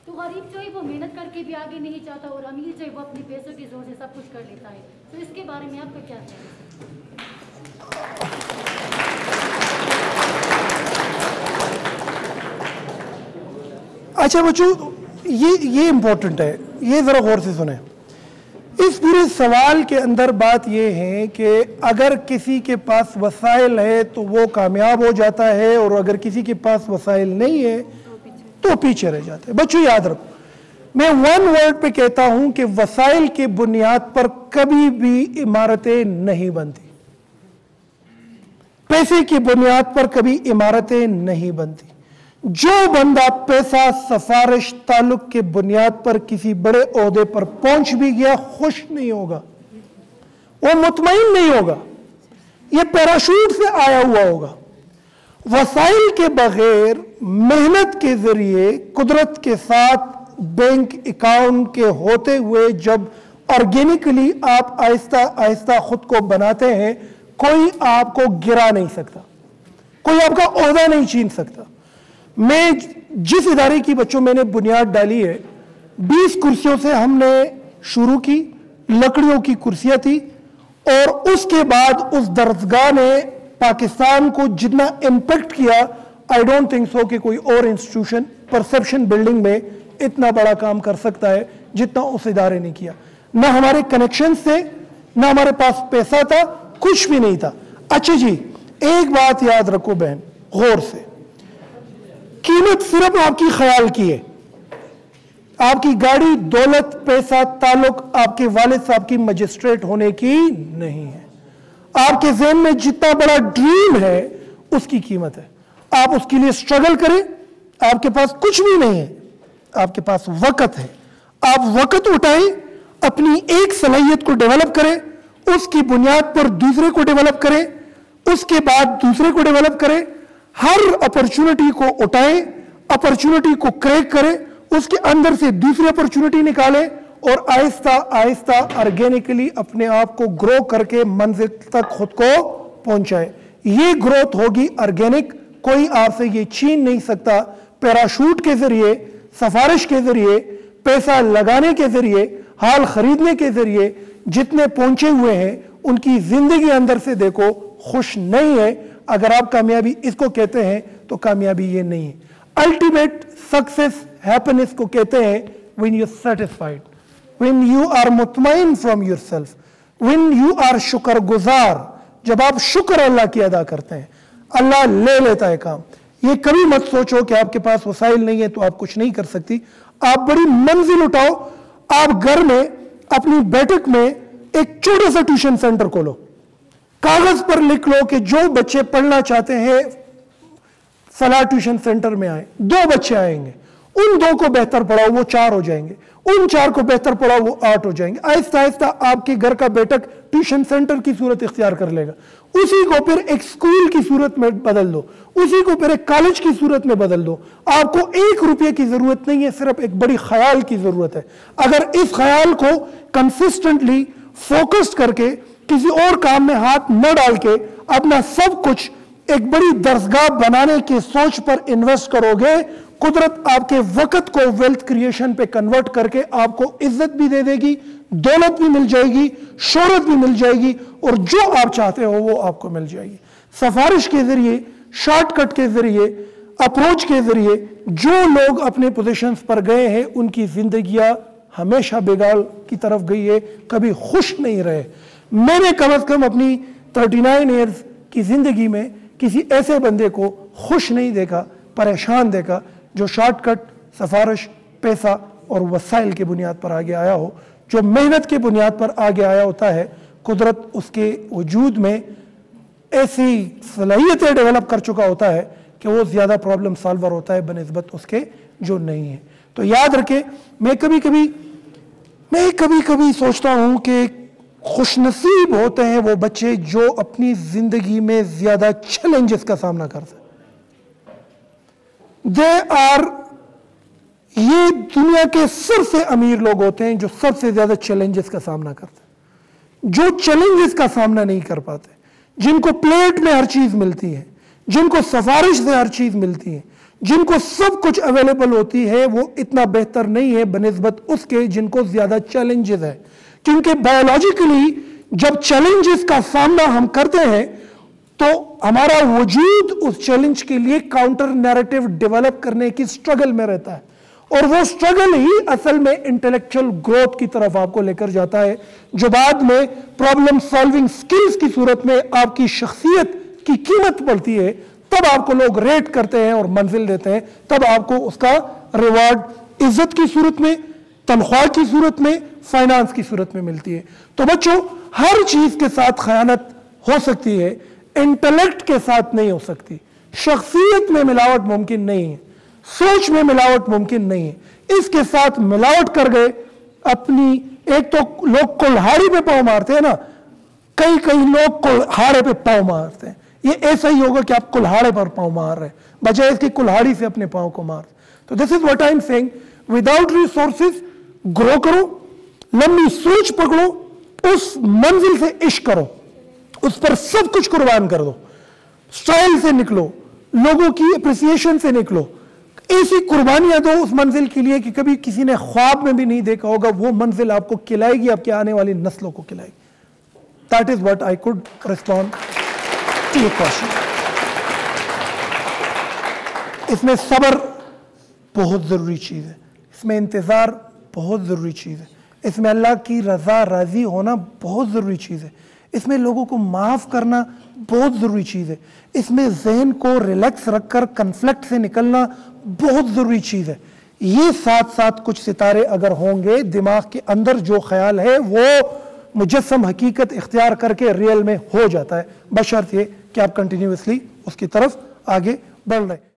तो गरीब जो है वो मेहनत करके भी आगे नहीं चाहता और अमीर जो है वो अपने पैसों के जोर से सब कुछ कर लेता है। तो इसके बारे में आपका क्या ख्याल है? अच्छा बच्चों, ये इम्पोर्टेंट है, ये ज़रा गौर से सुने। इस पूरे सवाल के अंदर बात ये है कि अगर किसी के पास वसाइल है तो वो कामयाब हो जाता है, और अगर किसी के पास वसाइल नहीं है तो पीछे रह जाता है। बच्चों याद रखो, मैं वन वर्ड पे कहता हूं कि वसाइल के बुनियाद पर कभी भी इमारतें नहीं बनती, पैसे की बुनियाद पर कभी इमारतें नहीं बनती। जो बंदा पैसा, सफारिश, ताल्लुक के बुनियाद पर किसी बड़े ओहदे पर पहुंच भी गया, खुश नहीं होगा, वो मुतमईन नहीं होगा, ये पैराशूट से आया हुआ होगा। वसाइल के बगैर मेहनत के जरिए, कुदरत के साथ, बैंक अकाउंट के होते हुए जब ऑर्गेनिकली आप आहिस्ता आहिस्ता खुद को बनाते हैं, कोई आपको गिरा नहीं सकता, कोई आपका ओहदा नहीं छीन सकता। मैं जिस इदारे की बच्चों मैंने बुनियाद डाली है, 20 कुर्सियों से हमने शुरू की, लकड़ियों की कुर्सियां थी, और उसके बाद उस दरसगाह ने पाकिस्तान को जितना इम्पैक्ट किया, आई डोंट थिंक सो कि कोई और इंस्टीट्यूशन परसेप्शन बिल्डिंग में इतना बड़ा काम कर सकता है जितना उस इदारे ने किया। ना हमारे कनेक्शंस थे, ना हमारे पास पैसा था, कुछ भी नहीं था। अच्छा जी, एक बात याद रखो बहन गौर से, कीमत सिर्फ आपकी ख्याल की है। आपकी गाड़ी, दौलत, पैसा, ताल्लुक आपके वालिद साहब की मजिस्ट्रेट होने की नहीं है। आपके ज़हन में जितना बड़ा ड्रीम है उसकी कीमत है। आप उसके लिए स्ट्रगल करें। आपके पास कुछ भी नहीं है, आपके पास वक्त है। आप वक्त उठाएं, अपनी एक सलाहियत को डेवलप करें, उसकी बुनियाद पर दूसरे को डेवलप करें, उसके बाद दूसरे को डेवलप करें। हर अपॉर्चुनिटी को उठाएं, अपॉर्चुनिटी को क्रैक करें, उसके अंदर से दूसरी अपॉर्चुनिटी निकालें, और आहिस्ता आहिस्ता ऑर्गेनिकली अपने आप को ग्रो करके मंजिल तक खुद को पहुंचाए। ये ग्रोथ होगी ऑर्गेनिक, कोई आपसे ये छीन नहीं सकता। पैराशूट के जरिए, सफारिश के जरिए, पैसा लगाने के जरिए, हाल खरीदने के जरिए जितने पहुंचे हुए हैं उनकी जिंदगी अंदर से देखो खुश नहीं है। अगर आप कामयाबी इसको कहते हैं तो कामयाबी ये नहीं है। अल्टीमेट सक्सेस, हैप्पीनेस को कहते हैं when you are satisfied, when you are मुतमईन from yourself, when you are शुक्रगुजार। जब आप शुक्र अल्लाह की अदा करते हैं, अल्लाह ले लेता है काम। ये कभी मत सोचो कि आपके पास वसाइल नहीं है तो आप कुछ नहीं कर सकती। आप बड़ी मंजिल उठाओ। आप घर में अपनी बैठक में एक छोटा सा ट्यूशन सेंटर खोलो, कागज पर लिख लो कि जो बच्चे पढ़ना चाहते हैं फला ट्यूशन सेंटर में आए। 2 बच्चे आएंगे, उन 2 को बेहतर पढ़ाओ, वो 4 हो जाएंगे, उन 4 को बेहतर पढ़ाओ, वो 8 हो जाएंगे। आहिस्ता आहिस्ता आपके घर का बैठक ट्यूशन सेंटर की सूरत इख्तियार कर लेगा। उसी को फिर एक स्कूल की सूरत में बदल दो, उसी को फिर एक कॉलेज की सूरत में बदल दो। आपको 1 रुपये की जरूरत नहीं है, सिर्फ एक बड़ी ख्याल की जरूरत है। अगर इस ख्याल को कंसिस्टेंटली फोकस्ड करके, किसी और काम में हाथ न डाल के, अपना सब कुछ एक बड़ी दरसगाह बनाने की सोच पर इन्वेस्ट करोगे, कुदरत आपके वक्त को वेल्थ क्रिएशन पे कन्वर्ट करके आपको इज्जत भी दे देगी, दौलत भी मिल जाएगी, शोहरत भी मिल जाएगी, और जो आप चाहते हो वो आपको मिल जाएगी। सफारिश के जरिए, शॉर्टकट के जरिए, अप्रोच के जरिए जो लोग अपने पोजीशंस पर गए हैं उनकी जिंदगियां हमेशा बेगाल की तरफ गई है, कभी खुश नहीं रहे। मैंने कम अज कम अपनी 39 ईयर्स की जिंदगी में किसी ऐसे बंदे को खुश नहीं देखा, परेशान देखा, जो शॉर्टकट, सफारिश, पैसा और वसाइल की बुनियाद पर आगे आया हो। जो मेहनत की बुनियाद पर आगे आया होता है, कुदरत उसके वजूद में ऐसी सलाहियतें डेवलप कर चुका होता है कि वो ज़्यादा प्रॉब्लम सॉल्वर होता है बनिस्बत उसके जो नहीं है। तो याद रखें, मैं कभी कभी सोचता हूँ कि खुशनसीब होते हैं वो बच्चे जो अपनी ज़िंदगी में ज़्यादा चैलेंजेस का सामना करते हैं। ये दुनिया के सबसे अमीर लोग होते हैं जो सबसे ज़्यादा चैलेंजेस का सामना करते हैं। जो चैलेंजेस का सामना नहीं कर पाते, जिनको प्लेट में हर चीज़ मिलती है, जिनको सफारिश से हर चीज़ मिलती है, جن کو سب کچھ اویلیبل ہوتی ہے وہ اتنا بہتر نہیں ہے بنسبت اس کے جن کو زیادہ چیلنجز ہے، کیونکہ بایولوجیکلی جب چیلنجز کا سامنا ہم کرتے ہیں تو ہمارا وجود اس چیلنج کے لیے کاؤنٹر نیریٹو ڈیولپ کرنے کی سٹرگل میں رہتا ہے، اور وہ سٹرگل ہی اصل میں انٹلیکچل گروتھ کی طرف آپ کو لے کر جاتا ہے، جو بعد میں پرابلم سالونگ سکلز کی صورت میں آپ کی شخصیت کی قیمت بڑھتی ہے، تب آپ کو لوگ ریٹ کرتے ہیں اور منزل دیتے ہیں، تب آپ کو اس کا ریوارڈ عزت کی صورت میں، تنخواہ کی صورت میں، فائنانس کی صورت میں ملتی ہے۔ تو بچوں، ہر چیز کے ساتھ خیانت ہو سکتی ہے، انٹلیکٹ کے ساتھ نہیں ہو سکتی، شخصیت میں ملاوٹ ممکن نہیں ہے، سوچ میں ملاوٹ ممکن نہیں ہے۔ اس کے ساتھ ملاوٹ کر گئے اپنی، ایک تو لوگ کلہاڑی پہ پاؤں مارتے ہیں نا، کئی لوگ کلہاڑے پہ پاؤں مارتے ہیں، یہ ایسا ہی ہوگا کہ آپ کلہاڑے پر پاؤں مار رہے ہیں بجائے اس کی کلہاڑی سے اپنے پاؤں کو مار۔ تو this is what I am seeing, without resources grow کرو، لمبی سوچ پکڑو، اس منزل سے عشق کرو، اس پر سب کچھ قربان کر دو، سٹائل سے نکلو، لوگوں کی اپریسیشن سے نکلو، ایسی قربانیاں دو اس منزل کے لیے کہ کبھی کسی نے خواب میں بھی نہیں دیکھا ہوگا، وہ منزل آپ کو کھلائے گی، آپ کی آنے والی نسلوں کو کھلائے گی۔ That is what I could respond to your question. اس میں صبر بہت ضروری چیز ہے، اس میں انتظار بہت ضروری چیز ہے، اس میں اللہ کی رضا راضی ہونا بہت ضروری چیز ہے، اس میں لوگوں کو معاف کرنا بہت ضروری چیز ہے، اس میں ذہن کو ریلیکس رکھ کر کنفلکٹ سے نکلنا بہت ضروری چیز ہے۔ یہ ساتھ ساتھ کچھ ستارے اگر ہوں گے، دماغ کے اندر جو خیال ہے وہ مجسم حقیقت اختیار کر کے ریئل میں ہو جاتا ہے، بشرط یہ کہ آپ کنٹینیوسلی اس کی طرف آگے بڑھ رہے ہیں۔